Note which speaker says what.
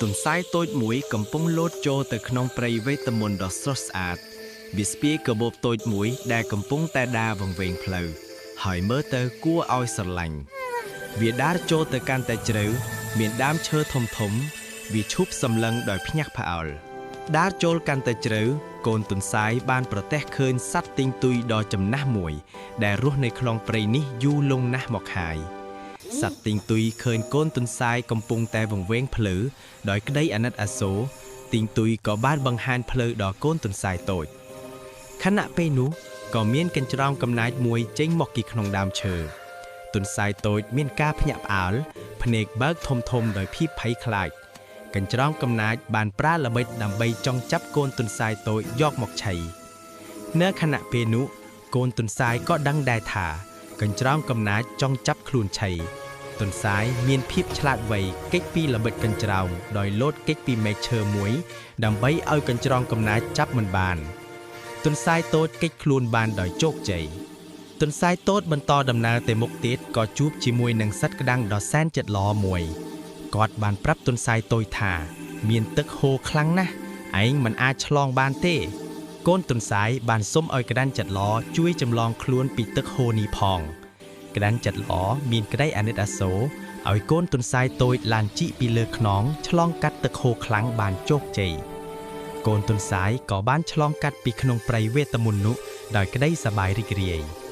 Speaker 1: ទុនសាយតូចមួយកំពុងលោតចូលទៅក្នុងព្រៃវេទមន្តដ៏ស្រស់ស្អាតវាស្ពាយកាបូបតូចមួយដែលកំពុងតែដើរវង្វេងផ្លូវហើយមើលទៅគួរឲ្យស្រឡាញ់វាដើរចូលទៅកាន់តែជ្រៅមានដើមឈើធំធំវាឈប់សម្លឹងដោយភ្ញាក់ផ្អើលដើរចូលកាន់តែជ្រៅកូនទុនសាយបានប្រទះឃើញសត្វទីងទុយដ៏ចំណាស់មួយដែលរស់នៅក្នុងព្រៃនេះយូរលង់ណាស់មកហើយសត្វទីងទុយឃើញកូនទុនសាយកំពុងតែវង្វេងភ្លឺដោយក្តីអាណិតអាសូរទីងទុយក៏បានបង្ហាញភ្លឺដល់កូនទុនសាយតូចខណៈពេលនោះក៏មានកញ្ច្រោងកំណាចមួយចេញមកពីក្នុងដើមឈើទុនសាយតូចមានការភ្ញាក់ផ្អើលភ្នែកបើកធំៗដោយភាពភ័យខ្លាចកញ្ច្រោងកំណាចបានប្រើល្បិចដើម្បីចង់ចាប់កូនទុនសាយតូចយកមកឆីនៅខណៈពេលនោះកូនទុនសាយក៏ដឹងដែរថាកញ្ច្រោងកំណាចចង់ចាប់ខ្លួនឆីទុនសាយមានភាពឆ្លាតវៃគេចពីល្បិចកញ្ច្រោងដោយលោតគេចពីមែកឈើមួយដើម្បីឲ្យកញ្ច្រោងកំណាចចាប់មិនបានទុនសាយតូចគេចខ្លួនបានដោយជោគជ័យទុនសាយតូចបន្តដំណើរទៅមុខទៀតក៏ជួបជាមួយនឹងសត្វក្តាំងដ៏សែនចិត្តល្អមួយគាត់បានប្រាប់ទុនសាយតូចថាមានទឹកហូរខ្លាំងណាស់ឯងមិនអាចឆ្លងបានទេកូនទុនសាយបានសុំឲ្យក្តាន់ចិត្តល្អជួយចម្លងខ្លួនពីទឹកហូរនេះផងក្តាន់ចិត្តល្អមានក្តីអាណិតអាសូរឲ្យកូនទុនសាយតូចឡានជីកពីលើខ្នងឆ្លងកាត់ទឹកហូរខ្លាំងបានជោគជ័យកូនទុនសាយក៏បានឆ្លងកាត់ពីក្នុងព្រៃវេទមន្តនោះដោយក្តីសប្បាយរីករាយ